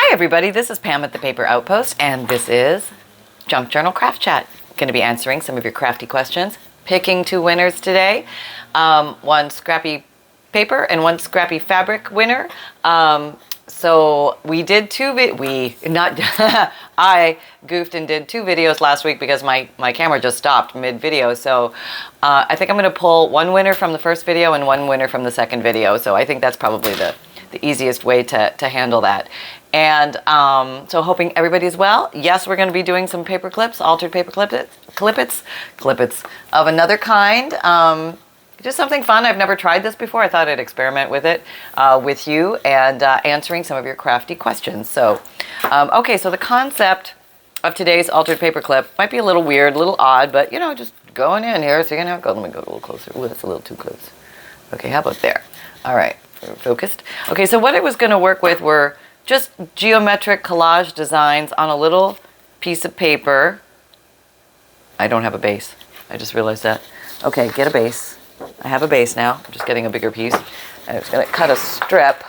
Hi everybody, this is Pam at the Paper Outpost, and this is Junk Journal Craft Chat. Going to be answering some of your crafty questions. Picking two winners today, one scrappy paper and one scrappy fabric winner. So we did I goofed and did two videos last week because my camera just stopped mid-video. So I think I'm going to pull one winner from the first video and one winner from the second video. So I think that's probably the easiest way to handle that. And so hoping everybody's well. Yes, we're going to be doing some paper clips, altered paper clippets of another kind. Just something fun. I've never tried this before. I thought I'd experiment with it with you and answering some of your crafty questions. So, okay, so the concept of today's altered paper clip might be a little weird, a little odd, but you know, just going in here, seeing how it goes. Let me go a little closer. Ooh, that's a little too close. Okay, how about there? All right, focused. Okay, so what I was going to work with were just geometric collage designs on a little piece of paper. I don't have a base. I just realized that. Okay, get a base. I have a base now. I'm just getting a bigger piece. I'm just going to cut a strip,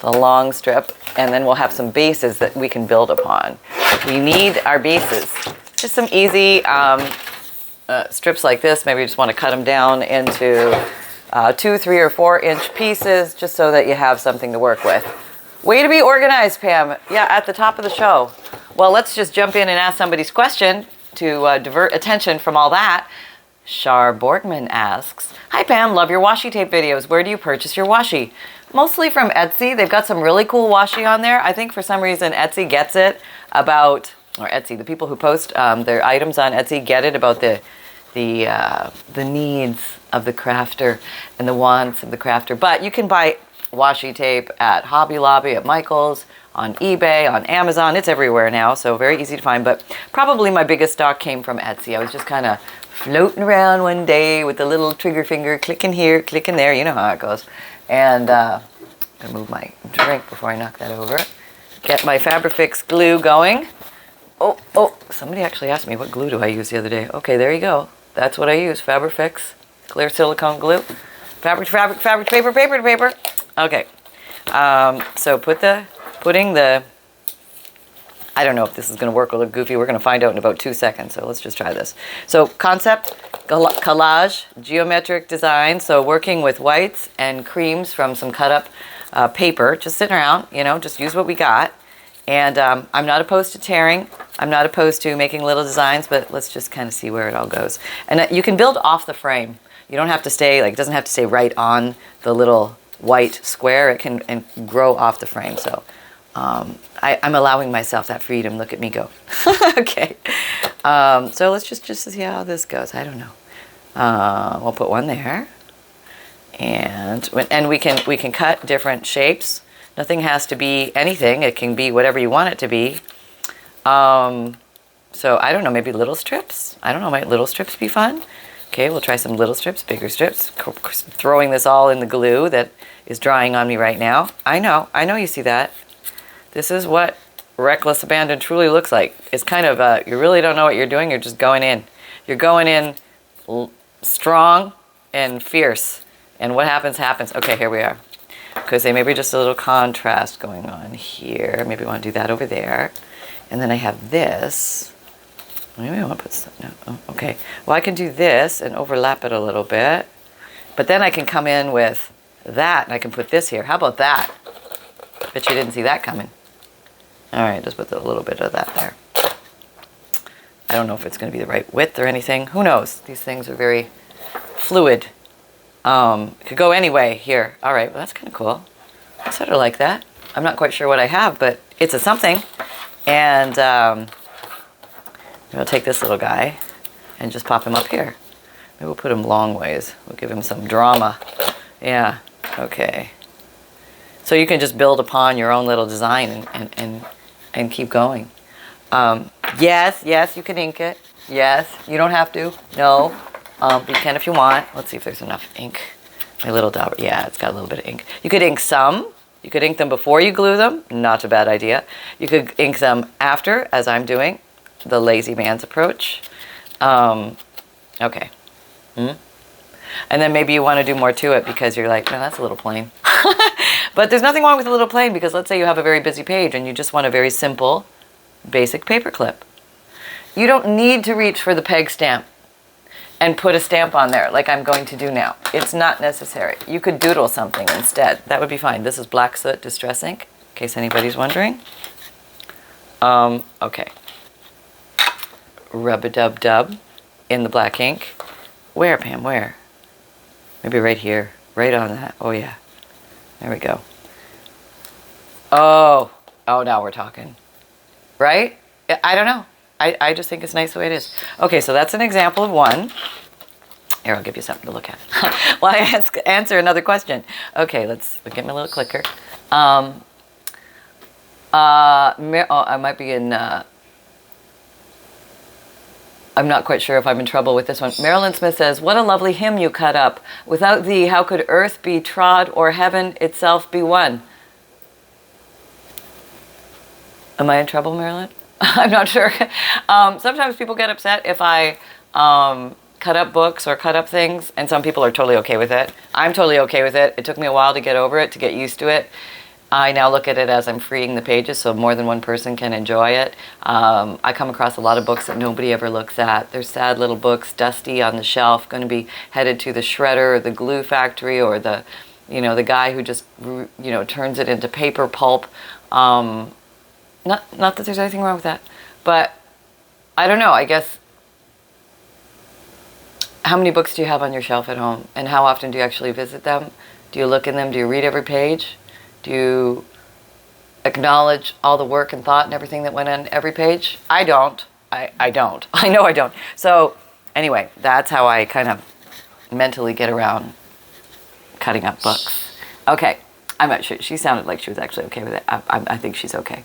a long strip, and then we'll have some bases that we can build upon. We need our bases. Just some easy strips like this. Maybe you just want to cut them down into 2, 3, or 4 inch pieces just so that you have something to work with. Way to be organized, Pam. Yeah, at the top of the show. Well, let's just jump in and ask somebody's question to divert attention from all that. Shar Borgman asks, "Hi Pam, love your washi tape videos. Where do you purchase your washi?" Mostly from Etsy. They've got some really cool washi on there. I think for some reason Etsy gets it about, or Etsy, the people who post their items on Etsy get it about the needs of the crafter and the wants of the crafter. But you can buy washi tape at Hobby Lobby, at Michael's, on eBay, on Amazon. It's everywhere now, so very easy to find. But probably my biggest stock came from Etsy. I was just kind of floating around one day with the little trigger finger, clicking here, clicking there. You know how it goes. And I'm going to move my drink before I knock that over. Get my Fabrifix glue going. Oh, somebody actually asked me what glue do I use the other day. Okay, there you go. That's what I use, Fabrifix, clear silicone glue. Fabric to paper. Okay, so putting the, I don't know if this is going to work or look goofy. We're going to find out in about 2 seconds, so let's just try this. So concept, collage, geometric design, so working with whites and creams from some cut up paper, just sitting around, you know, just use what we got. And I'm not opposed to tearing. I'm not opposed to making little designs, but let's just kind of see where it all goes. And you can build off the frame. You don't have to stay, like, it doesn't have to stay right on the little white square. It can grow off the frame. So I'm allowing myself that freedom. Look at me go. Okay. So let's just see how this goes. I don't know. We'll put one there. And we can cut different shapes. Nothing has to be anything. It can be whatever you want it to be. So I don't know, maybe little strips. I don't know, might little strips be fun? Okay, we'll try some little strips, bigger strips. Throwing this all in the glue that is drying on me right now. I know you see that. This is what reckless abandon truly looks like. It's kind of, you really don't know what you're doing. You're just going in. You're going in strong and fierce. And what happens, happens. Okay, here we are. Because they maybe just a little contrast going on here. Maybe I want to do that over there. And then I have this. Maybe I want to put some, no, oh, okay. Well, I can do this and overlap it a little bit. But then I can come in with that and I can put this here. How about that? Bet you didn't see that coming. All right, just put a little bit of that there. I don't know if it's going to be the right width or anything. Who knows? These things are very fluid. It could go anyway here. All right, well, that's kind of cool. I sort of like that. I'm not quite sure what I have, but it's a something. And we'll take this little guy and just pop him up here. Maybe we'll put him long ways. We'll give him some drama. Yeah, okay. So you can just build upon your own little design and keep going. Yes, you can ink it. Yes, you don't have to. No. You can if you want. Let's see if there's enough ink. My little dauber. Yeah, it's got a little bit of ink. You could ink some. You could ink them before you glue them. Not a bad idea. You could ink them after, as I'm doing. The lazy man's approach. Okay. And then maybe you want to do more to it because you're like, no, that's a little plain. But there's nothing wrong with a little plain, because let's say you have a very busy page and you just want a very simple, basic paper clip. You don't need to reach for the peg stamp and put a stamp on there like I'm going to do now. It's not necessary. You could doodle something instead. That would be fine. This is Black Soot Distress Ink, in case anybody's wondering. Okay. Rub-a-dub-dub in the black ink. Where, Pam, where? Maybe right here. Right on that. Oh, yeah. There we go. Oh, now we're talking. Right? I don't know. I just think it's nice the way it is. Okay, so that's an example of one. Here, I'll give you something to look at while I answer another question. Okay, let's get my little clicker. I might be in... I'm not quite sure if I'm in trouble with this one. Marilyn Smith says, what a lovely hymn you cut up. Without thee, how could earth be trod or heaven itself be won? Am I in trouble, Marilyn? I'm not sure. Sometimes people get upset if I cut up books or cut up things, and some people are totally okay with it. I'm totally okay with it. It took me a while to get over it, to get used to it. I now look at it as I'm freeing the pages so more than one person can enjoy it. I come across a lot of books that nobody ever looks at. They're sad little books, dusty on the shelf, going to be headed to the shredder or the glue factory, or the, the guy who just, turns it into paper pulp. Not that there's anything wrong with that, but I don't know, I guess, how many books do you have on your shelf at home, and how often do you actually visit them? Do you look in them? Do you read every page? Do you acknowledge all the work and thought and everything that went on every page? I don't. I don't. I know I don't. So anyway, that's how I kind of mentally get around cutting up books. Okay. I'm not sure. She sounded like she was actually okay with it. I think she's okay.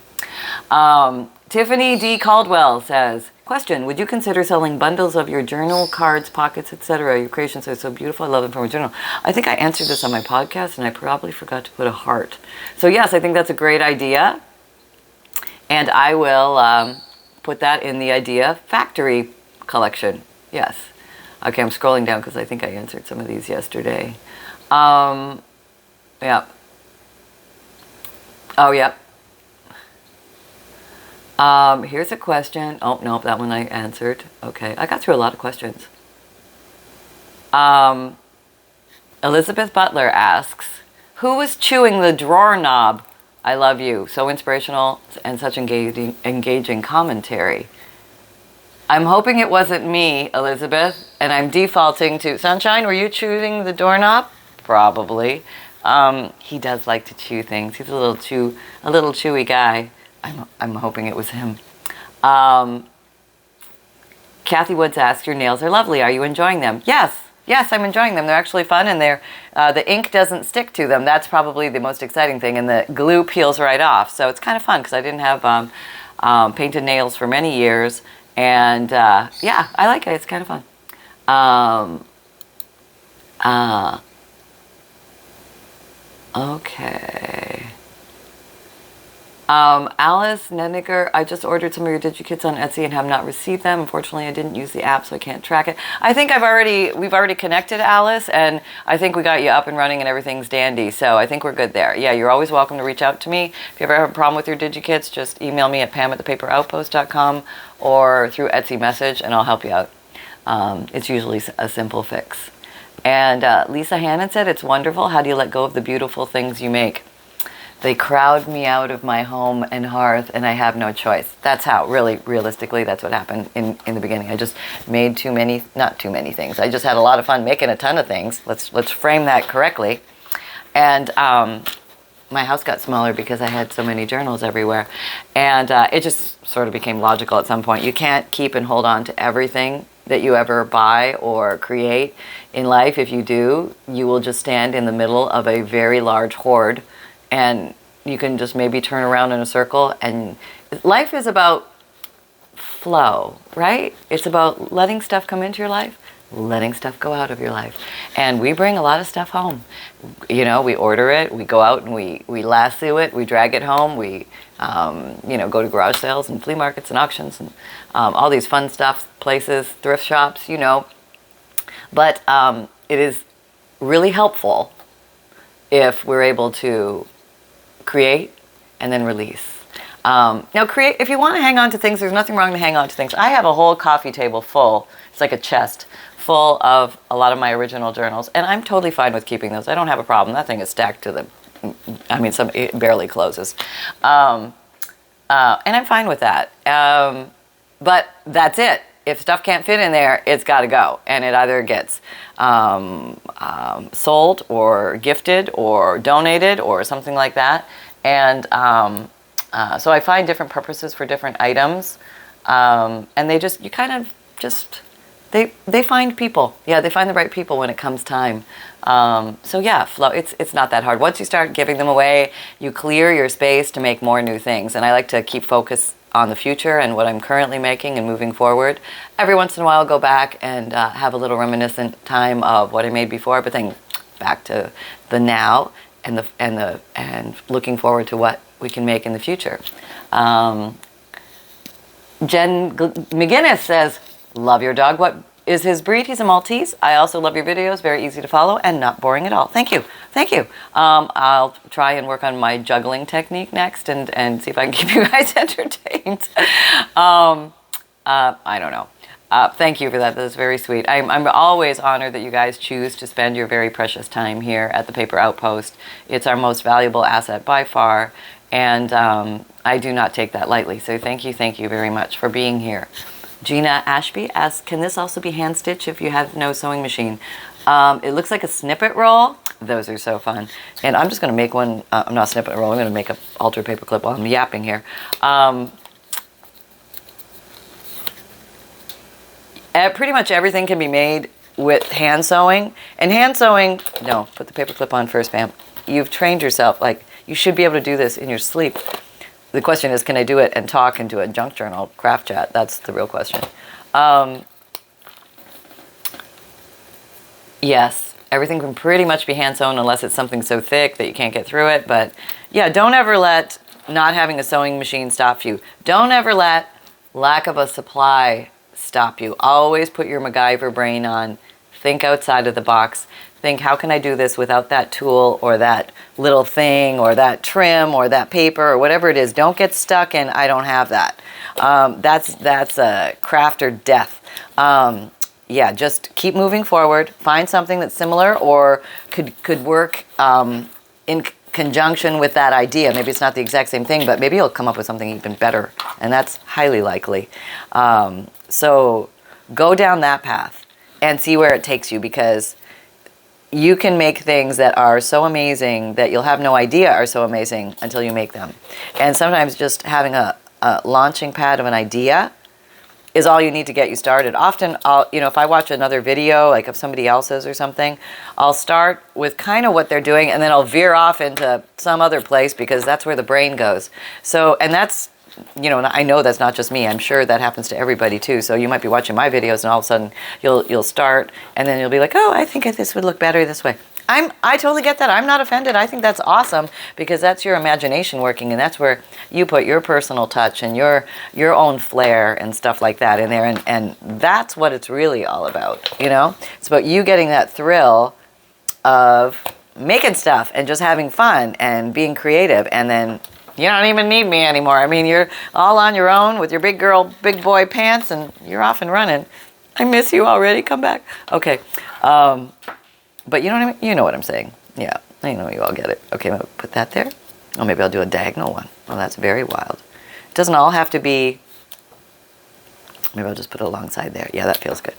Tiffany D. Caldwell says, question, would you consider selling bundles of your journal, cards, pockets, etc.? Your creations are so beautiful. I love them from a journal. I think I answered this on my podcast, and I probably forgot to put a heart. So yes, I think that's a great idea. And I will put that in the idea factory collection. Yes. Okay, I'm scrolling down because I think I answered some of these yesterday. Yeah. Oh, yep. Here's a question. Oh, no, that one I answered. Okay, I got through a lot of questions. Elizabeth Butler asks, who was chewing the drawer knob? I love you. So inspirational and such engaging commentary. I'm hoping it wasn't me, Elizabeth, and I'm defaulting to... Sunshine, were you chewing the doorknob? Probably. He does like to chew things. He's a little chewy guy. I'm hoping it was him. Kathy Woods asks, your nails are lovely. Are you enjoying them? Yes, I'm enjoying them. They're actually fun, and the ink doesn't stick to them. That's probably the most exciting thing, and the glue peels right off. So it's kind of fun because I didn't have painted nails for many years, and yeah, I like it. It's kind of fun. Okay. Alice Neniger, I just ordered some of your DigiKits on Etsy and have not received them. Unfortunately, I didn't use the app, so I can't track it. I think we've already connected, Alice, and I think we got you up and running and everything's dandy, so I think we're good there. Yeah, you're always welcome to reach out to me. If you ever have a problem with your DigiKits, just email me at pam@thepaperoutpost.com or through Etsy message, and I'll help you out. It's usually a simple fix. And Lisa Hannon said, it's wonderful. How do you let go of the beautiful things you make? They crowd me out of my home and hearth, and I have no choice. That's how, really, realistically, that's what happened in the beginning. I just made not too many things. I just had a lot of fun making a ton of things. Let's frame that correctly. And my house got smaller because I had so many journals everywhere. And it just sort of became logical at some point. You can't keep and hold on to everything that you ever buy or create in life. If you do, you will just stand in the middle of a very large hoard, and you can just maybe turn around in a circle. And life is about flow, right? It's about letting stuff come into your life, letting stuff go out of your life. And we bring a lot of stuff home. We order it, we go out and we lasso it, we drag it home, we go to garage sales and flea markets and auctions and all these fun stuff, places, thrift shops, But it is really helpful if we're able to create, and then release. Now create, if you want to hang on to things, there's nothing wrong to hang on to things. I have a whole coffee table full, it's like a chest, full of a lot of my original journals, and I'm totally fine with keeping those. I don't have a problem. That thing is stacked to them. I mean, it barely closes. And I'm fine with that. But that's it. If stuff can't fit in there, it's got to go. And it either gets sold or gifted or donated or something like that. And so I find different purposes for different items. And they just, you kind of just, they find people. Yeah, they find the right people when it comes time. So yeah, flow, it's not that hard. Once you start giving them away, you clear your space to make more new things. And I like to keep focus on the future and what I'm currently making and moving forward. Every once in a while, I'll go back and have a little reminiscent time of what I made before, but then back to the now and looking forward to what we can make in the future. Jen McGinnis says, love your dog. What is his breed? He's a Maltese. I also love your videos. Very easy to follow and not boring at all. Thank you. Thank you. I'll try and work on my juggling technique next and see if I can keep you guys entertained. I don't know. Thank you for that. That's very sweet. I'm always honored that you guys choose to spend your very precious time here at the Paper Outpost. It's our most valuable asset by far, and I do not take that lightly. So thank you very much for being here. Gina Ashby asks, can this also be hand stitch if you have no sewing machine? It looks like a snippet roll. Those are so fun. And I'm just going to make one, I'm not a snippet roll, I'm going to make a altered paper clip while I'm yapping here. Pretty much everything can be made with hand sewing. And hand sewing, no, put the paper clip on first, fam. You've trained yourself, like you should be able to do this in your sleep. The question is, can I do it and talk and do a junk journal craft chat? That's the real question. Yes, everything can pretty much be hand sewn unless it's something so thick that you can't get through it. But yeah, don't ever let not having a sewing machine stop you. Don't ever let lack of a supply stop you. Always put your MacGyver brain on. Think outside of the box. Think, how can I do this without that tool or that little thing or that trim or that paper or whatever it is. Don't get stuck in, I don't have that. That's a craft or death. Yeah, just keep moving forward. Find something that's similar or could work in conjunction with that idea. Maybe it's not the exact same thing, but maybe you'll come up with something even better. And that's highly likely. So go down that path and see where it takes you, because you can make things that are so amazing that you'll have no idea are so amazing until you make them. And sometimes just having a launching pad of an idea is all you need to get you started. Often, if I watch another video, like of somebody else's or something, I'll start with kind of what they're doing, and then I'll veer off into some other place because that's where the brain goes. So, and that's, I know that's not just me. I'm sure that happens to everybody too. So you might be watching my videos and all of a sudden you'll start and then you'll be like, oh, I think this would look better this way. I totally get that. I'm not offended. I think that's awesome because that's your imagination working, and that's where you put your personal touch and your own flair and stuff like that in there. And that's what it's really all about, It's about you getting that thrill of making stuff and just having fun and being creative, and then you don't even need me anymore. I mean, you're all on your own with your big girl, big boy pants, and you're off and running. I miss you already. Come back. Okay. But you know what I mean? You know what I'm saying. Yeah, I know you all get it. Okay, I'll put that there. Oh, maybe I'll do a diagonal one. Well, that's very wild. It doesn't all have to be, maybe I'll just put it alongside there. Yeah, that feels good.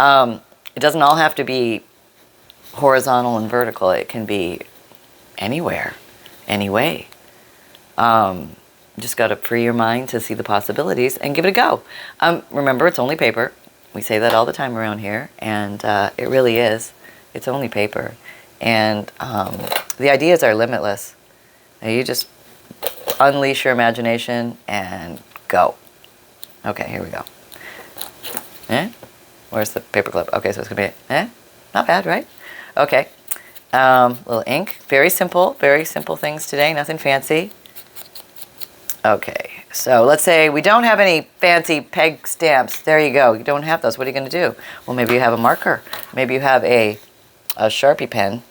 It doesn't all have to be horizontal and vertical. It can be anywhere, any way. Just got to free your mind to see the possibilities and give it a go. Remember, it's only paper. We say that all the time around here, and it really is. It's only paper. And the ideas are limitless. Now you just unleash your imagination and go. Okay, here we go. Where's the paper clip? Okay, so it's going to be, not bad, right? Okay. Little ink. Very simple things today. Nothing fancy. Okay, so let's say we don't have any fancy peg stamps. There you go. You don't have those. What are you going to do? Well, maybe you have a marker. Maybe you have a Sharpie pen,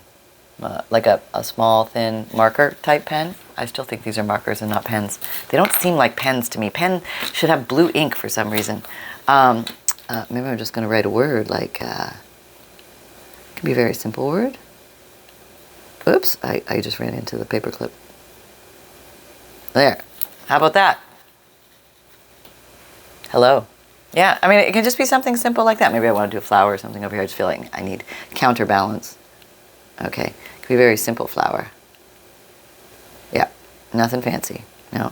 like a small, thin marker type pen. I still think these are markers and not pens. They don't seem like pens to me. Pen should have blue ink for some reason. Maybe I'm just going to write a word like, it can be a very simple word. Oops, I just ran into the paper clip. There. How about that? Hello. Yeah, I mean, it can just be something simple like that. Maybe I want to do a flower or something over here. I just feel like I need counterbalance. Okay, it could be a very simple flower. Yeah, nothing fancy. No.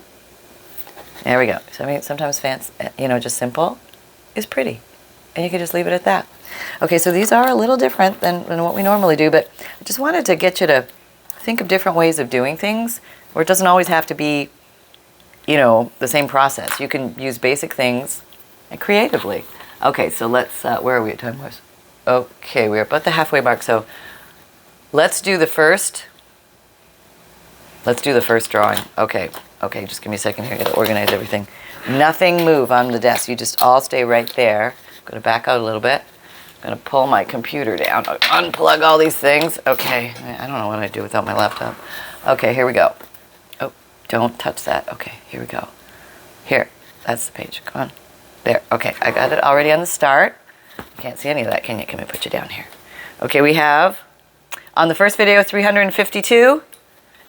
There we go. So I mean, sometimes fancy, you know, just simple is pretty. And you can just leave it at that. Okay, so these are a little different than what we normally do, but I just wanted to get you to think of different ways of doing things where it doesn't always have to be, you know, the same process. You can use basic things and creatively. Okay, so let's, where are we at time-wise? Okay, we're about the halfway mark, so let's do the first drawing. Okay, just give me a second here. I gotta organize everything. Nothing move on the desk. You just all stay right there. I'm gonna back out a little bit. I'm gonna pull my computer down. Unplug all these things. Okay, I don't know what I'd do without my laptop. Okay, here we go. Oh, don't touch that. Okay, here we go. Here, that's the page. Come on. There. Okay, I got it already on the start. Can't see any of that, can you? Can we put you down here? Okay, we have on the first video 352,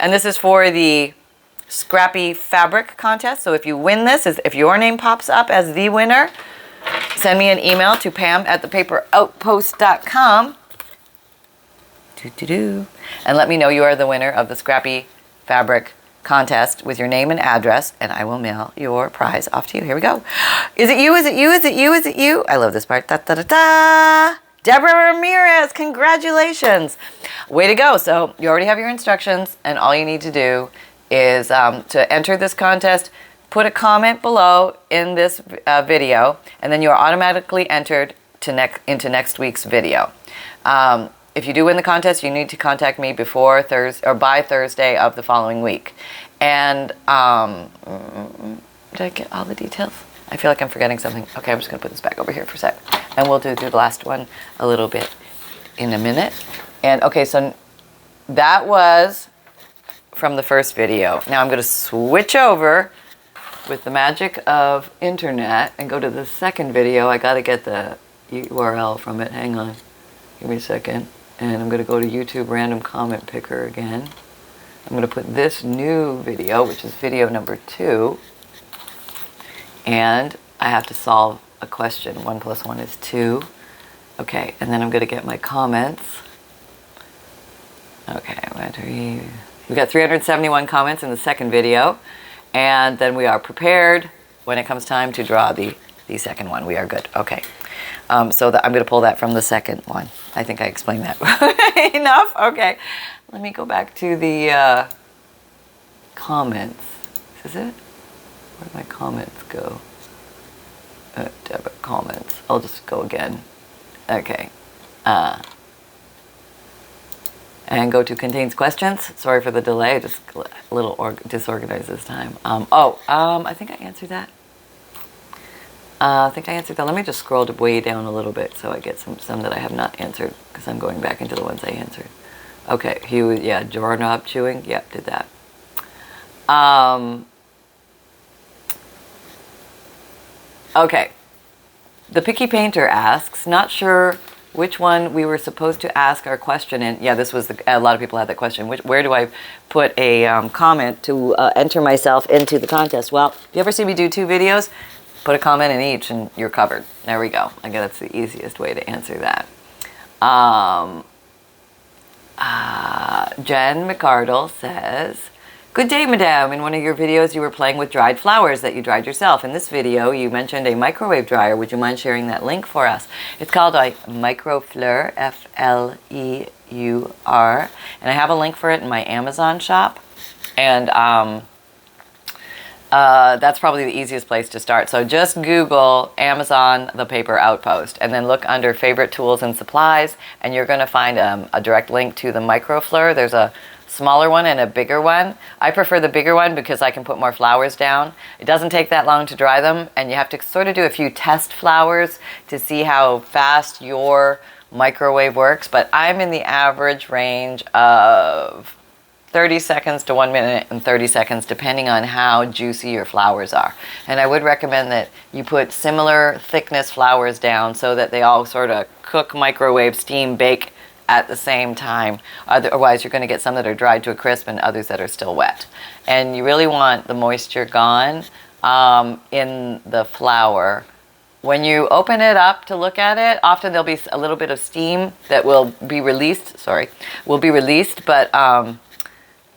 and this is for the Scrappy Fabric Contest. So if you win this, if your name pops up as the winner, send me an email to pam@thepaperoutpost.com. And let me know you are the winner of the Scrappy Fabric Contest with your name and address, and I will mail your prize off to you. Here we go. Is it you? Is it you? Is it you? Is it you? I love this part. Da, da, da, da. Deborah Ramirez, congratulations. Way to go. So you already have your instructions, and all you need to do is to enter this contest, put a comment below in this video, and then you are automatically entered to into next week's video. If you do win the contest, you need to contact me before Thursday or by Thursday of the following week. And did I get all the details? I feel like I'm forgetting something. Okay, I'm just gonna put this back over here for a sec, and we'll do the last one a little bit in a minute. And okay, so that was from the first video. Now I'm gonna switch over with the magic of internet and go to the second video. I gotta get the URL from it. Hang on, give me a second. And I'm going to go to YouTube Random Comment Picker again. I'm going to put this new video, which is video number 2. And I have to solve a question. 1 + 1 is 2. Okay, and then I'm going to get my comments. Okay, we got 371 comments in the second video. And then we are prepared when it comes time to draw the second one. We are good. Okay. So I'm going to pull that from the second one. I think I explained that enough. Okay. Let me go back to the comments. Is it? Where did my comments go? Debit comments. I'll just go again. Okay. And go to contains questions. Sorry for the delay. Just a little disorganized this time. I think I answered that. I think I answered that. Let me just scroll way down a little bit so I get some that I have not answered, because I'm going back into the ones I answered. Okay, doorknob chewing. Yep, did that. Okay. The Picky Painter asks, not sure which one we were supposed to ask our question in. Yeah, this was a lot of people had that question. Where do I put a comment to enter myself into the contest? Well, if you ever see me do 2 videos, put a comment in each and you're covered. There we go. I guess that's the easiest way to answer that. Jen McArdle says, good day, madame. In one of your videos, you were playing with dried flowers that you dried yourself. In this video, you mentioned a microwave dryer. Would you mind sharing that link for us? It's called a Microfleur, F-L-E-U-R. And I have a link for it in my Amazon shop. And that's probably the easiest place to start. So just Google Amazon The Paper Outpost and then look under favorite tools and supplies, and you're going to find a direct link to the Microfleur. There's a smaller one and a bigger one. I prefer the bigger one because I can put more flowers down. It doesn't take that long to dry them, and you have to sort of do a few test flowers to see how fast your microwave works, but I'm in the average range of 30 seconds to 1 minute and 30 seconds, depending on how juicy your flowers are. And I would recommend that you put similar thickness flowers down so that they all sort of cook, microwave, steam, bake at the same time. Otherwise, you're going to get some that are dried to a crisp and others that are still wet. And you really want the moisture gone in the flower. When you open it up to look at it, often there'll be a little bit of steam that will be released. But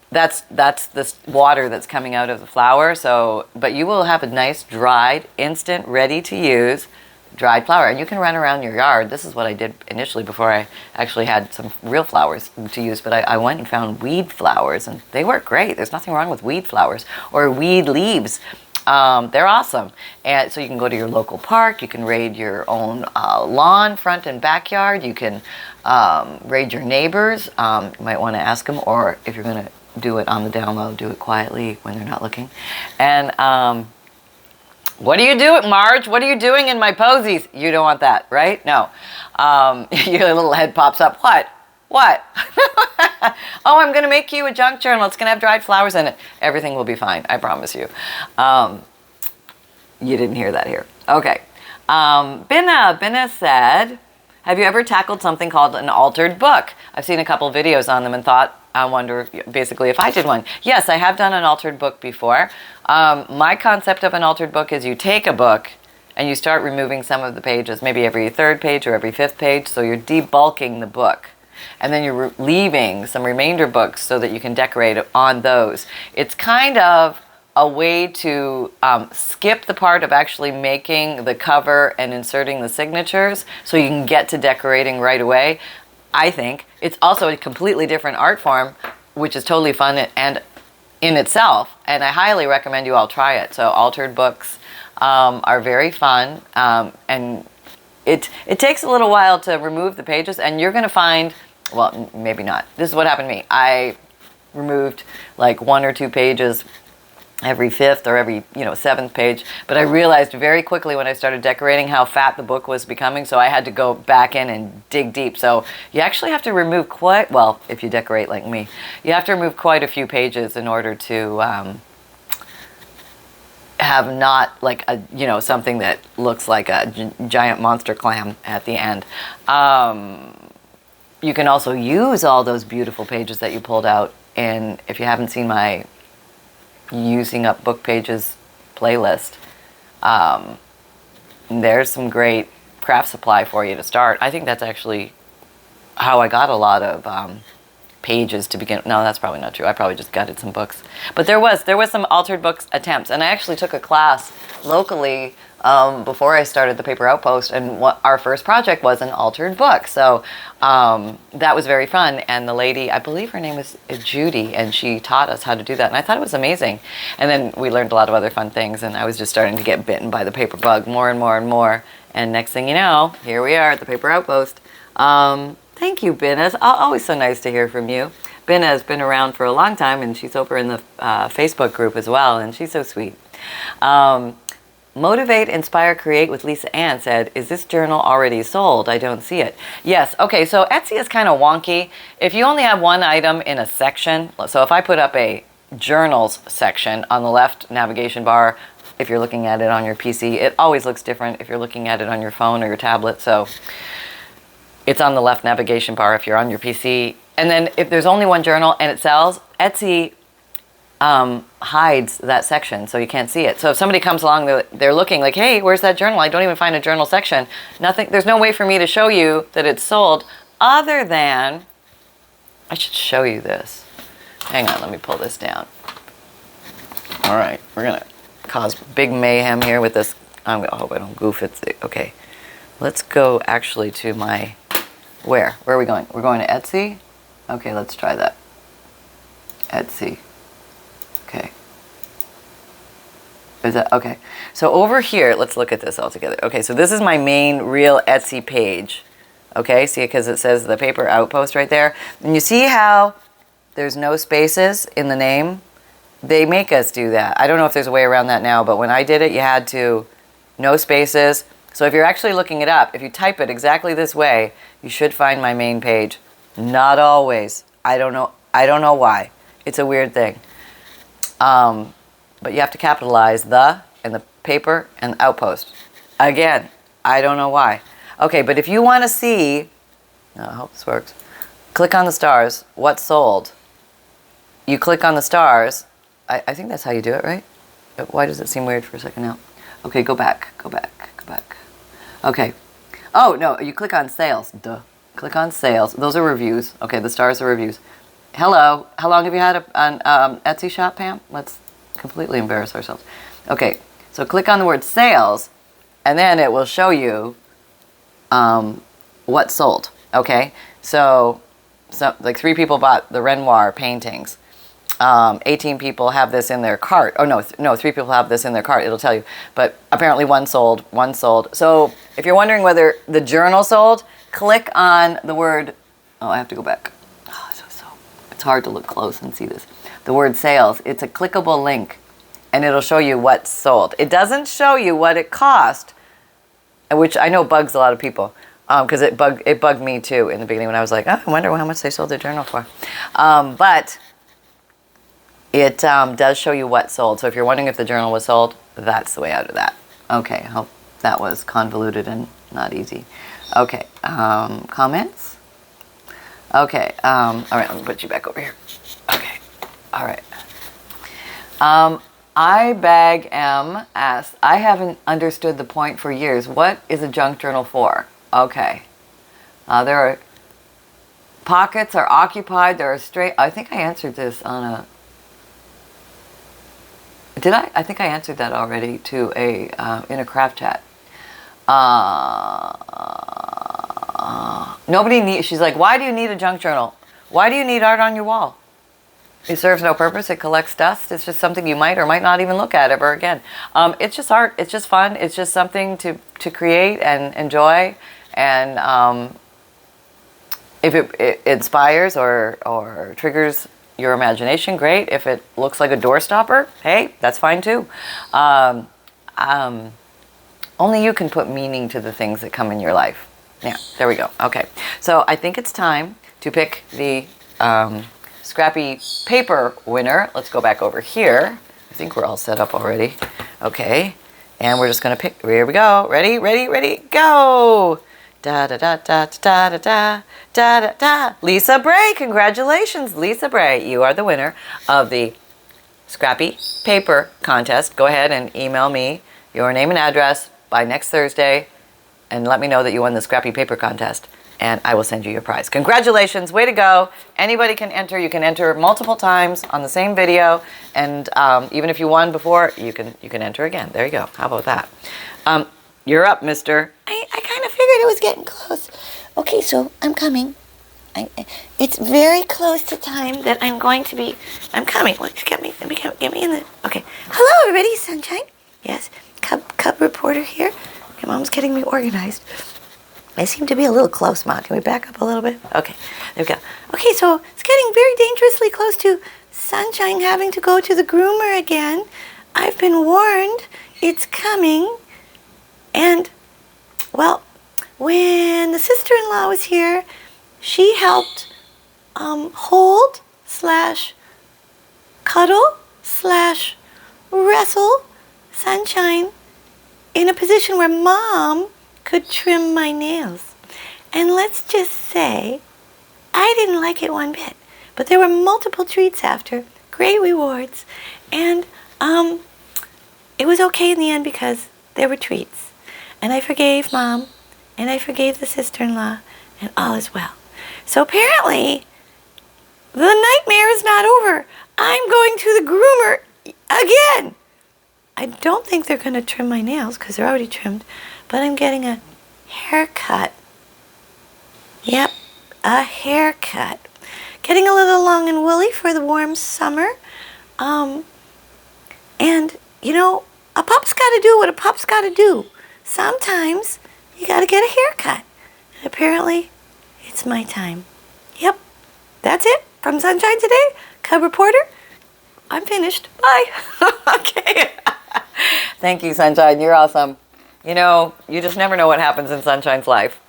that's the water that's coming out of the flower. So, but you will have a nice dried, instant, ready to use dried flower, and you can run around your yard. This is what I did initially before I actually had some real flowers to use, but I went and found weed flowers, and they work great. There's nothing wrong with weed flowers or weed leaves. They're awesome. And so you can go to your local park, you can raid your own lawn, front and backyard, you can raid your neighbors. You might want to ask them, or if you're going to do it on the down low, do it quietly when they're not looking. And what do you do, Marge? What are you doing in my posies? You don't want that, right? No. Your little head pops up. What? What? Oh, I'm going to make you a junk journal. It's going to have dried flowers in it. Everything will be fine. I promise you. You didn't hear that here. Okay. Binna said, have you ever tackled something called an altered book? I've seen a couple videos on them and thought, I wonder basically if I did one. Yes, I have done an altered book before. My concept of an altered book is you take a book and you start removing some of the pages, maybe every third page or every fifth page, so you're debulking the book. And then you're leaving some remainder books so that you can decorate on those. It's kind of a way to skip the part of actually making the cover and inserting the signatures so you can get to decorating right away. I think it's also a completely different art form, which is totally fun and in itself, and I highly recommend you all try it. So altered books are very fun, and it takes a little while to remove the pages, and you're going to find, well, maybe not. This is what happened to me. I removed like 1 or 2 pages every fifth or every seventh page, but I realized very quickly when I started decorating how fat the book was becoming, so I had to go back in and dig deep. So you actually have to remove quite, well, if you decorate like me, you have to remove quite a few pages in order to have not like a something that looks like a giant monster clam at the end. You can also use all those beautiful pages that you pulled out, and if you haven't seen my using up book pages playlist, there's some great craft supply for you to start. I think that's actually how I got a lot of pages to begin. No, that's probably not true. I probably just gutted some books, but there was some altered books attempts, and I actually took a class locally before I started the Paper Outpost, and what our first project was an altered book. So that was very fun, and the lady, I believe her name was Judy, and she taught us how to do that, and I thought it was amazing. And then we learned a lot of other fun things, and I was just starting to get bitten by the paper bug more and more and more, and next thing you know, here we are at the Paper Outpost. Thank you, Binna. Always so nice to hear from you. Binna has been around for a long time, and she's over in the Facebook group as well, and she's so sweet. Motivate, Inspire, Create with Lisa Ann said, is this journal already sold? I don't see it. Yes. Okay, so Etsy is kind of wonky. If you only have one item in a section, so if I put up a journals section on the left navigation bar, if you're looking at it on your PC, it always looks different if you're looking at it on your phone or your tablet. So it's on the left navigation bar if you're on your PC. And then if there's only one journal and it sells, Etsy hides that section so you can't see it. So if somebody comes along, they're looking like, hey, where's that journal? I don't even find a journal section. Nothing. There's no way for me to show you that it's sold other than, I should show you this. Hang on, let me pull this down. All right, we're gonna cause big mayhem here with this. I hope I don't goof it. Okay, let's go actually to my, where are we going? We're going to Etsy? Okay, let's try that. Etsy. Okay. Is that okay? So over here, let's look at this all together. Okay, so this is my main real Etsy page. Okay, see, because it says the Paper Outpost right there. And you see how there's no spaces in the name? They make us do that. I don't know if there's a way around that now, but when I did it, you had to, no spaces. So if you're actually looking it up, if you type it exactly this way, you should find my main page. Not always. I don't know why. It's a weird thing. But you have to capitalize the and the paper and the outpost. Again, I don't know why. Okay, but if you want to see, I hope this works. Click on the stars, what's sold. You click on the stars. I think that's how you do it, right? Why does it seem weird for a second now? Okay, go back. Okay. Oh, no, you click on sales. Duh. Click on sales. Those are reviews. Okay, the stars are reviews. Hello. How long have you had an Etsy shop, Pam? Let's completely embarrass ourselves. Okay, so click on the word sales, and then it will show you what sold. Okay, so like 3 people bought the Renoir paintings. 18 people have this in their cart. Oh, no, 3 people have this in their cart. It'll tell you. But apparently one sold. So if you're wondering whether the journal sold, click on the word, oh, I have to go back. Oh, it's hard to look close and see this. The word sales, it's a clickable link, and it'll show you what's sold. It doesn't show you what it cost, which I know bugs a lot of people, because it bugged me too in the beginning when I was like, oh, I wonder how much they sold their journal for. But it does show you what sold. So if you're wondering if the journal was sold, that's the way out of that. Okay, I hope that was convoluted and not easy. Okay, comments? Okay, all right, let me put you back over here. Okay, all right. I Bag M asks, I haven't understood the point for years. What is a junk journal for? Okay. There are pockets are occupied. There are straight. I think I answered this on a. Did I? I think I answered that already to a in a craft chat. Nobody needs. She's like, why do you need a junk journal? Why do you need art on your wall? It serves no purpose. It collects dust. It's just something you might or might not even look at ever again. It's just art. It's just fun. It's just something to create and enjoy. And if it inspires or triggers your imagination, great. If it looks like a door stopper, hey, that's fine too. Only you can put meaning to the things that come in your life. Yeah, there we go. Okay, so I think it's time to pick the Scrappy Paper winner. Let's go back over here. I think we're all set up already. Okay, and we're just gonna pick. Here we go. Ready, go! Da da da da da da da da da da. Lisa Bray, congratulations, Lisa Bray. You are the winner of the Scrappy Paper contest. Go ahead and email me your name and address by next Thursday, and let me know that you won the Scrappy Paper contest, and I will send you your prize. Congratulations, way to go. Anybody can enter. You can enter multiple times on the same video, and even if you won before, you can enter again. There you go. How about that? You're up, mister. I kind of figured it was getting close. Okay, so I'm coming. It's very close to time that I'm going to be. I'm coming. Get me in the. Okay. Hello, everybody. Sunshine. Yes. Cub reporter here. My mom's getting me organized. I seem to be a little close, Mom. Can we back up a little bit? Okay. There we go. Okay, so it's getting very dangerously close to Sunshine having to go to the groomer again. I've been warned. It's coming. And, well, when the sister-in-law was here, she helped hold / cuddle / wrestle Sunshine in a position where Mom could trim my nails. And let's just say, I didn't like it one bit. But there were multiple treats after, great rewards. And it was okay in the end because there were treats. And I forgave Mom, and I forgave the sister-in-law, and all is well. So apparently, the nightmare is not over. I'm going to the groomer again. I don't think they're going to trim my nails because they're already trimmed, but I'm getting a haircut. Yep, a haircut. Getting a little long and woolly for the warm summer. And, you know, a pup's got to do what a pup's got to do. Sometimes you got to get a haircut. And apparently, it's my time. Yep, that's it from Sunshine Today. Cub Reporter. I'm finished. Bye. Okay. Thank you, Sunshine. You're awesome. You know, you just never know what happens in Sunshine's life.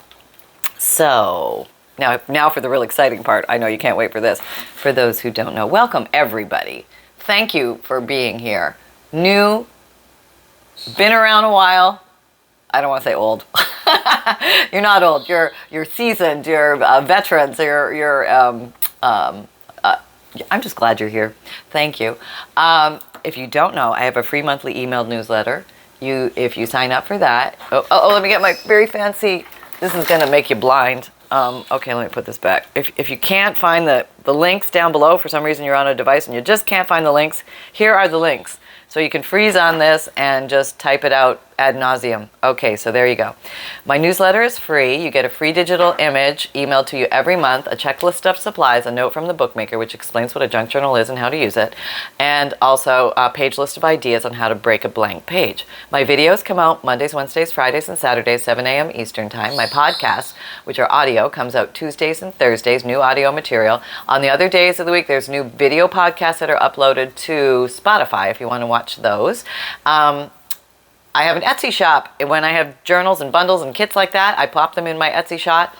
So, Now for the real exciting part. I know you can't wait for this. For those who don't know, welcome everybody. Thank you for being here. New, been around a while. I don't want to say old. You're not old. You're seasoned. You're veterans. I'm just glad you're here. Thank you. If you don't know, I have a free monthly emailed newsletter. If you sign up for that. Oh, let me get my very fancy. This is gonna make you blind. Okay, let me put this back. If you can't find the links down below, for some reason you're on a device and you just can't find the links, here are the links. So you can freeze on this and just type it out ad nauseum. Okay, so there you go. My newsletter is free. You get a free digital image emailed to you every month, a checklist of supplies, a note from the bookmaker which explains what a junk journal is and how to use it, and also a page list of ideas on how to break a blank page. My videos come out Mondays, Wednesdays, Fridays, and Saturdays, 7 a.m. Eastern Time. My podcast, which are audio, comes out Tuesdays and Thursdays, new audio material. On the other days of the week, there's new video podcasts that are uploaded to Spotify if you want to watch those. I have an Etsy shop. When I have journals and bundles and kits like that, I pop them in my Etsy shop,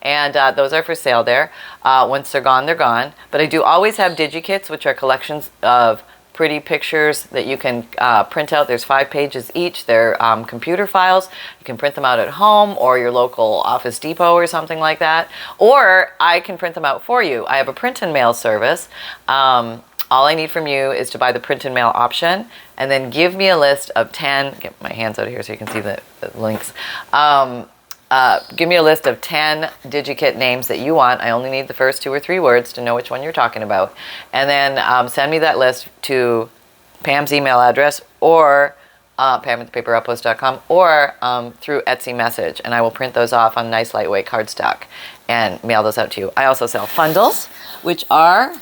and those are for sale there. Once they're gone, they're gone. But I do always have DigiKits, which are collections of pretty pictures that you can print out. There's 5 pages each. They're computer files. You can print them out at home or your local Office Depot or something like that. Or I can print them out for you. I have a print and mail service. All I need from you is to buy the print and mail option and then give me a list of 10, get my hands out of here so you can see the links. Give me a list of 10 DigiKit names that you want. I only need the first 2 or 3 words to know which one you're talking about. And then send me that list to Pam's email address or Pam@ThePaperOutpost.com or through Etsy message. And I will print those off on nice lightweight cardstock and mail those out to you. I also sell FUNDLEs, which are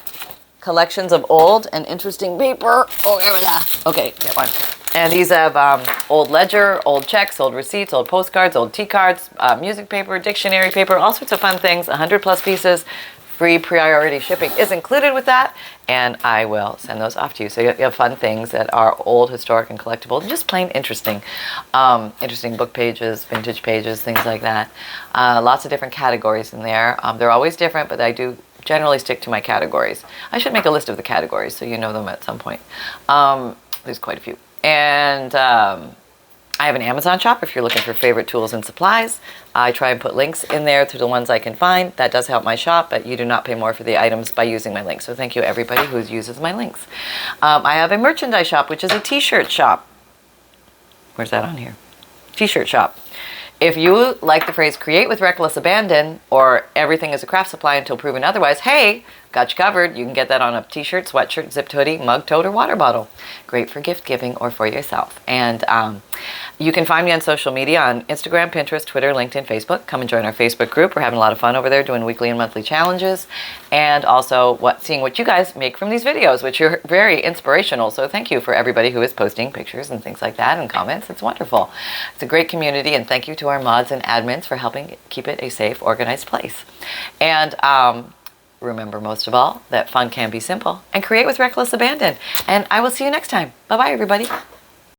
collections of old and interesting paper. Oh, there we go. Okay, get one. And these have old ledger, old checks, old receipts, old postcards, old T-cards, music paper, dictionary paper, all sorts of fun things, 100 plus pieces. Free priority shipping is included with that, and I will send those off to you. So you have fun things that are old, historic, and collectible, and just plain interesting. Interesting book pages, vintage pages, things like that. Lots of different categories in there. They're always different, but I do generally stick to my categories. I should make a list of the categories so you know them at some point. There's quite a few. And I have an Amazon shop if you're looking for favorite tools and supplies. I try and put links in there to the ones I can find. That does help my shop, but you do not pay more for the items by using my links. So thank you everybody who uses my links. I have a merchandise shop, which is a t-shirt shop. Where's that on here? T-shirt shop. If you like the phrase create with reckless abandon or everything is a craft supply until proven otherwise, hey, got you covered. You can get that on a t-shirt, sweatshirt, zipped hoodie, mug, tote, or water bottle. Great for gift giving or for yourself. And you can find me on social media on Instagram, Pinterest, Twitter, LinkedIn, Facebook. Come and join our Facebook group. We're having a lot of fun over there doing weekly and monthly challenges. And also seeing what you guys make from these videos, which are very inspirational. So thank you for everybody who is posting pictures and things like that and comments. It's wonderful. It's a great community, and thank you to our mods and admins for helping keep it a safe, organized place. And remember most of all that fun can be simple and create with reckless abandon. And I will see you next time. Bye-bye, everybody.